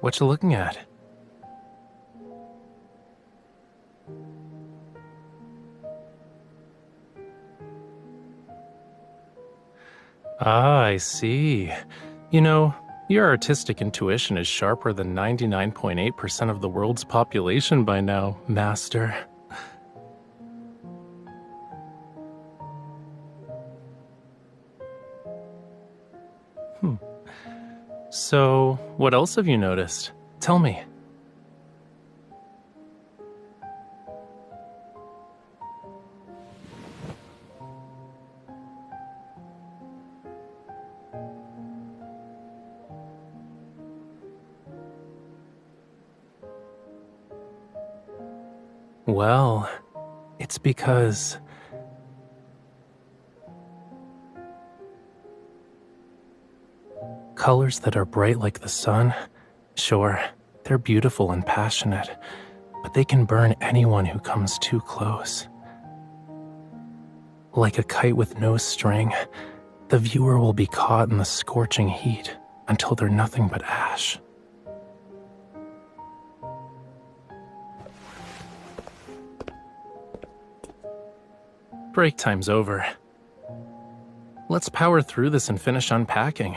What you looking at? Ah, I see. You know, your artistic intuition is sharper than 99.8% of the world's population by now, Master. So, what else have you noticed? Tell me. Well, it's because colors that are bright like the sun, sure, they're beautiful and passionate, but they can burn anyone who comes too close. Like a kite with no string, the viewer will be caught in the scorching heat until they're nothing but ash. Break time's over. Let's power through this and finish unpacking.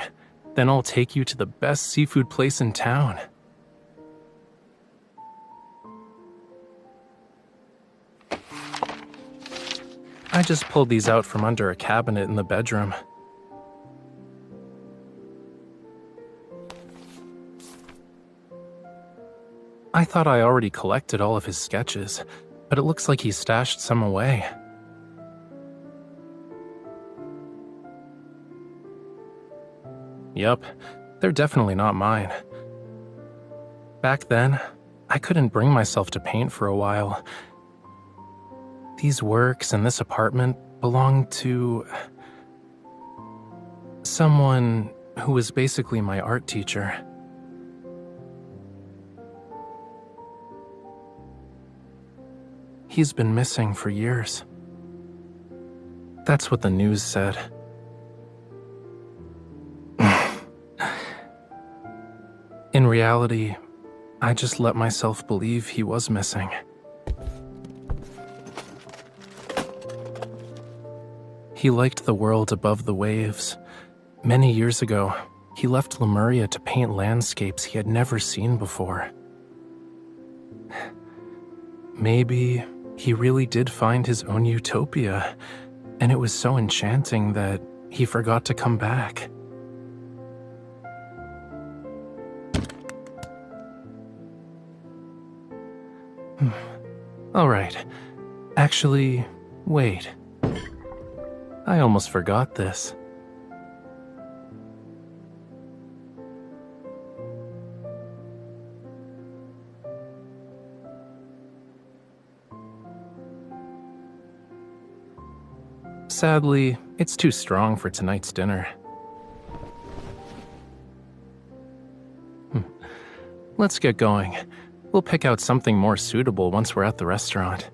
Then I'll take you to the best seafood place in town. I just pulled these out from under a cabinet in the bedroom. I thought I already collected all of his sketches, but it looks like he stashed some away. Yup, they're definitely not mine. Back then, I couldn't bring myself to paint for a while. These works and this apartment belonged to someone who was basically my art teacher. He's been missing for years. That's what the news said. In reality, I just let myself believe he was missing. He liked the world above the waves. Many years ago, he left Lemuria to paint landscapes he had never seen before. Maybe he really did find his own utopia, and it was so enchanting that he forgot to come back. All right. Actually, wait. I almost forgot this. Sadly, it's too strong for tonight's dinner. Let's get going. We'll pick out something more suitable once we're at the restaurant.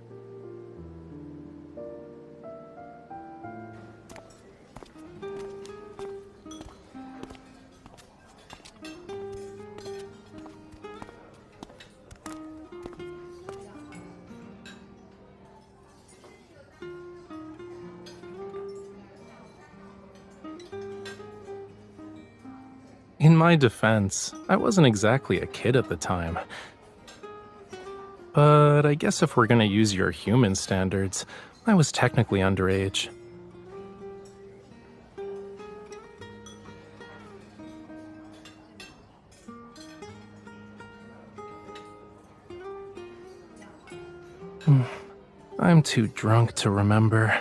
In my defense, I wasn't exactly a kid at the time. But I guess if we're gonna use your human standards, I was technically underage. I'm too drunk to remember.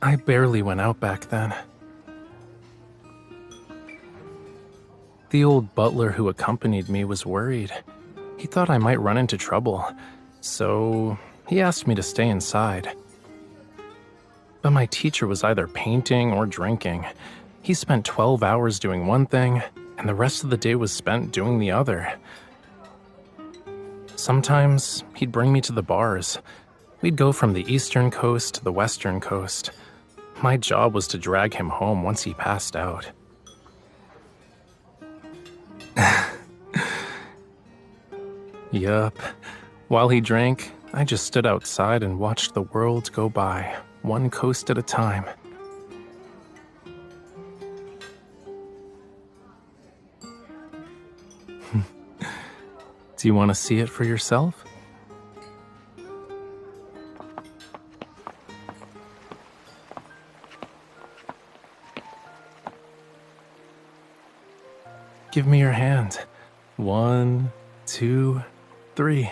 I barely went out back then. The old butler who accompanied me was worried. He thought I might run into trouble, so he asked me to stay inside. But my teacher was either painting or drinking. He spent 12 hours doing one thing, and the rest of the day was spent doing the other. Sometimes he'd bring me to the bars. We'd go from the eastern coast to the western coast. My job was to drag him home once he passed out. Yup. While he drank, I just stood outside and watched the world go by, one coast at a time. Do you want to see it for yourself? Give me your hand. 1, 2, 3.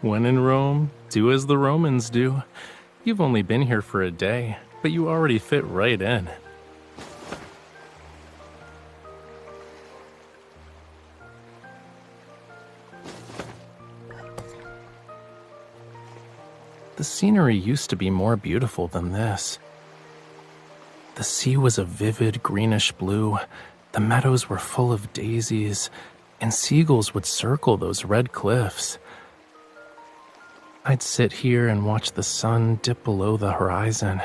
When in Rome, do as the Romans do. You've only been here for a day, but you already fit right in. The scenery used to be more beautiful than this. The sea was a vivid greenish blue, the meadows were full of daisies, and seagulls would circle those red cliffs. I'd sit here and watch the sun dip below the horizon.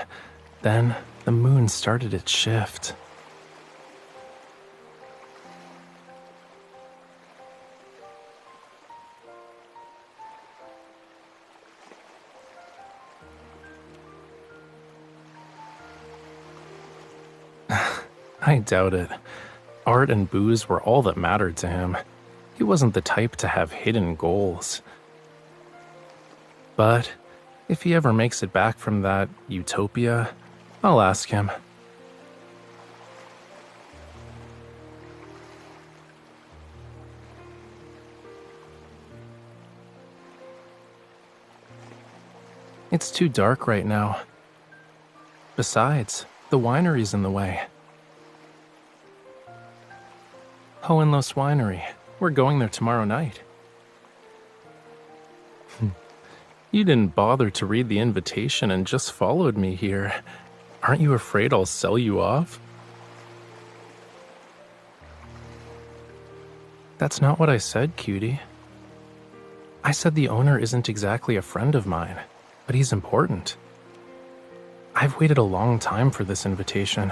Then the moon started its shift. I doubt it. Art and booze were all that mattered to him. He wasn't the type to have hidden goals. But if he ever makes it back from that utopia, I'll ask him. It's too dark right now. Besides, the winery's in the way. Hohenlos Winery. We're going there tomorrow night. You didn't bother to read the invitation and just followed me here. Aren't you afraid I'll sell you off? That's not what I said, cutie. I said the owner isn't exactly a friend of mine, but he's important. I've waited a long time for this invitation.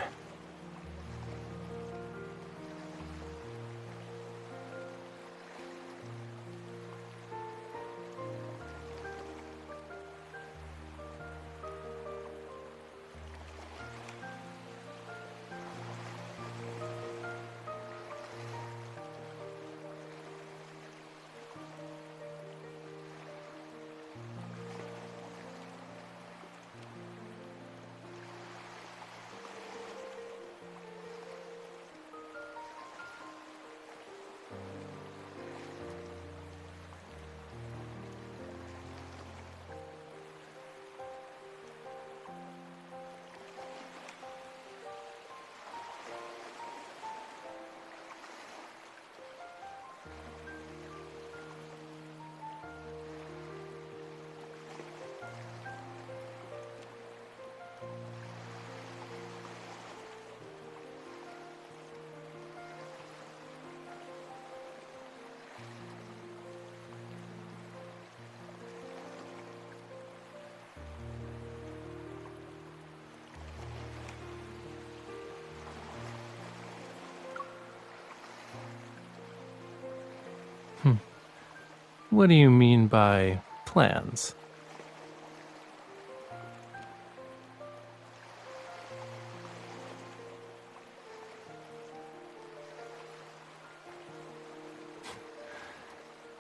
What do you mean by plans?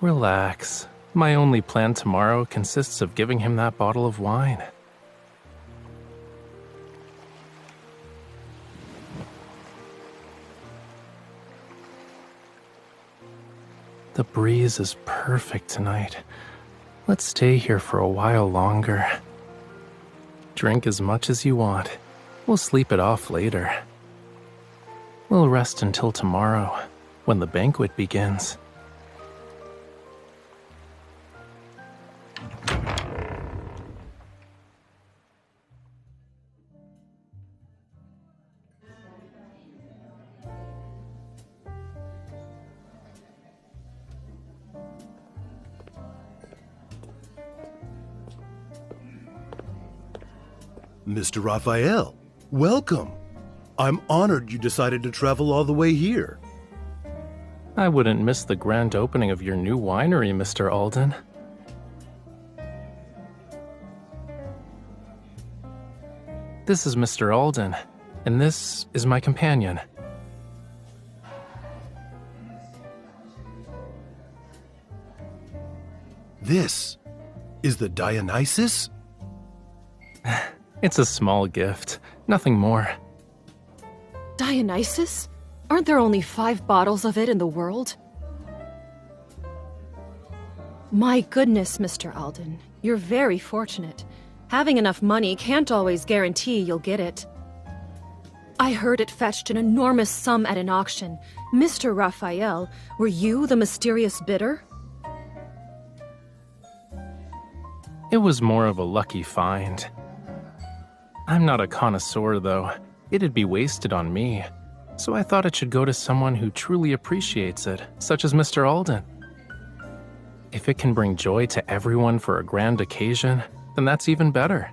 Relax. My only plan tomorrow consists of giving him that bottle of wine. The breeze is perfect tonight. Let's stay here for a while longer. Drink as much as you want. We'll sleep it off later. We'll rest until tomorrow, when the banquet begins. Mr. Rafayel, welcome. I'm honored you decided to travel all the way here. I wouldn't miss the grand opening of your new winery, Mr. Alden. This is Mr. Alden, and this is my companion. This is the Dionysus? It's a small gift, nothing more. Dionysus? Aren't there only 5 bottles of it in the world? My goodness, Mr. Alden. You're very fortunate. Having enough money can't always guarantee you'll get it. I heard it fetched an enormous sum at an auction. Mr. Rafayel, were you the mysterious bidder? It was more of a lucky find. I'm not a connoisseur, though. It'd be wasted on me. So I thought it should go to someone who truly appreciates it, such as Mr. Alden. If it can bring joy to everyone for a grand occasion, then that's even better.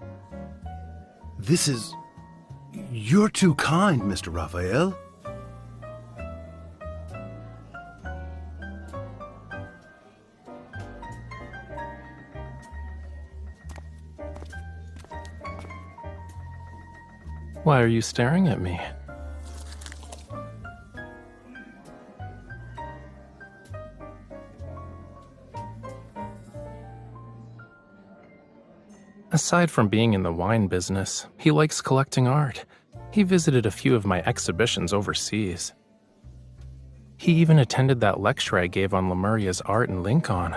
You're too kind, Mr. Rafayel. Why are you staring at me? Aside from being in the wine business, he likes collecting art. He visited a few of my exhibitions overseas. He even attended that lecture I gave on Lemuria's art in Lincoln.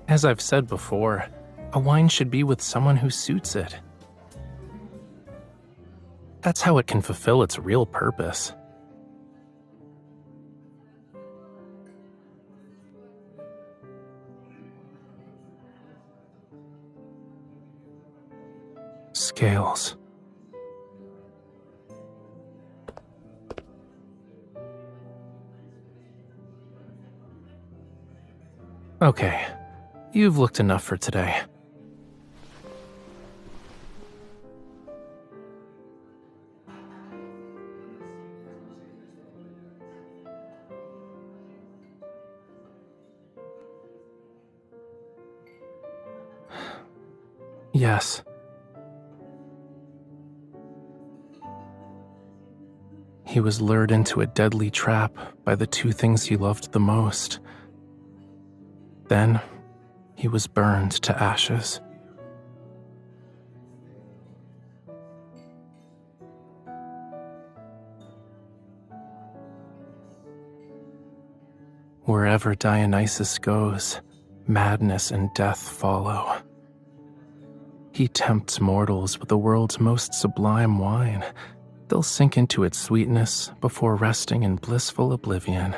As I've said before, a wine should be with someone who suits it. That's how it can fulfill its real purpose. Scales. Okay, you've looked enough for today. Yes. He was lured into a deadly trap by the 2 things he loved the most. Then, he was burned to ashes. Wherever Dionysus goes, madness and death follow. He tempts mortals with the world's most sublime wine. They'll sink into its sweetness before resting in blissful oblivion.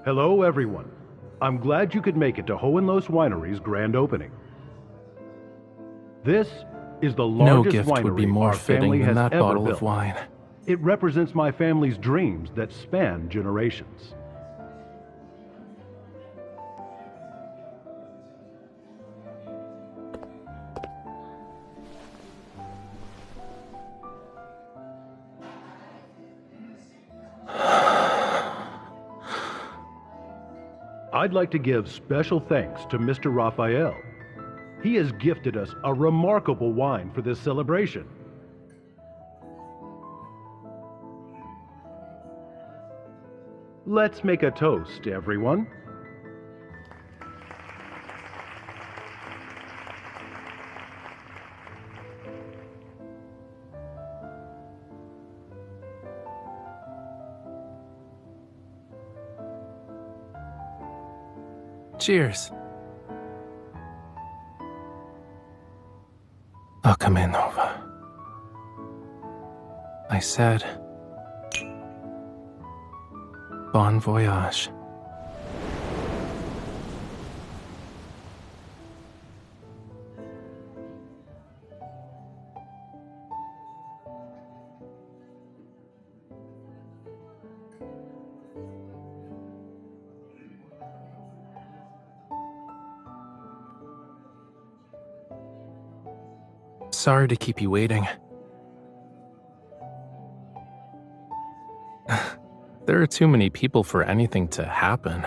Hello, everyone. I'm glad you could make it to Hohenloos Winery's grand opening. This is the No largest gift winery would be more our fitting family than has that ever bottle built. of wine. It represents my family's dreams that span generations. I'd like to give special thanks to Mr. Rafayel. He has gifted us a remarkable wine for this celebration. Let's make a toast, everyone. Cheers. I'll come in, Nova. I said, bon voyage. Sorry to keep you waiting. There are too many people for anything to happen.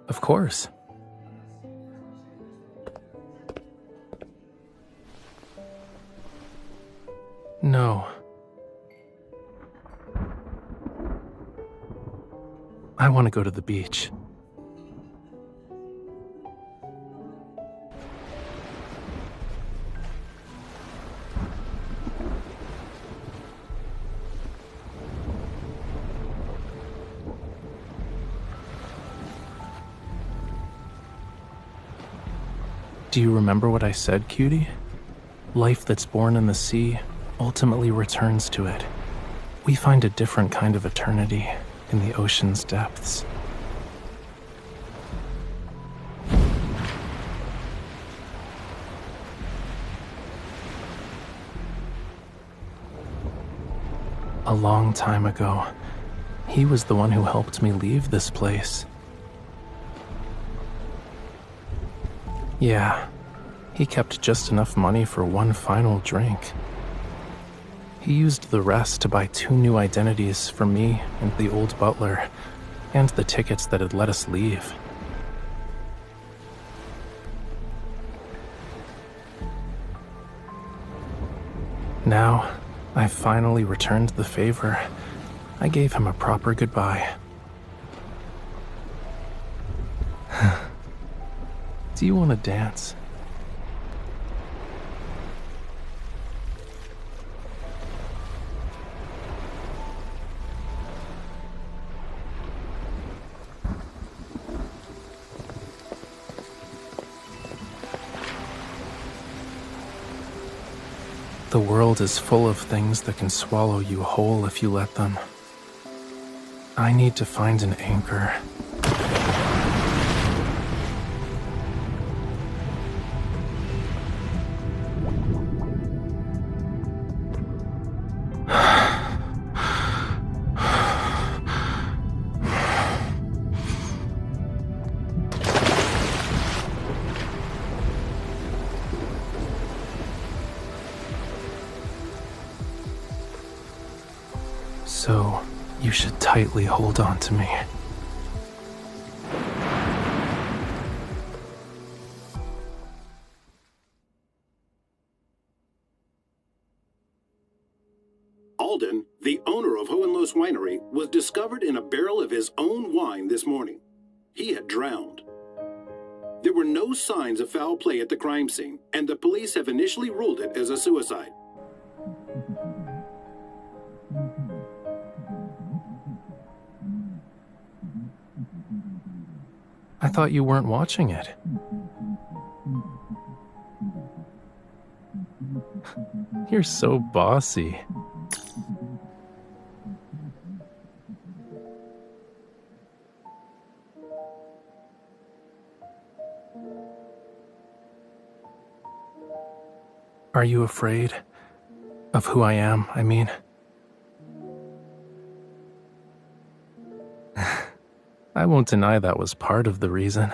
Of course. No. I want to go to the beach. Do you remember what I said, cutie? Life that's born in the sea ultimately returns to it. We find a different kind of eternity in the ocean's depths. A long time ago, he was the one who helped me leave this place. Yeah, he kept just enough money for one final drink. He used the rest to buy 2 new identities for me and the old butler, and the tickets that had let us leave. Now, I've finally returned the favor. I gave him a proper goodbye. Do you want to dance? The world is full of things that can swallow you whole if you let them. I need to find an anchor. So, you should tightly hold on to me. Alden, the owner of Hohenloos Winery, was discovered in a barrel of his own wine this morning. He had drowned. There were no signs of foul play at the crime scene, and the police have initially ruled it as a suicide. I thought you weren't watching it. You're so bossy. Are you afraid of who I am, I mean? I won't deny that was part of the reason.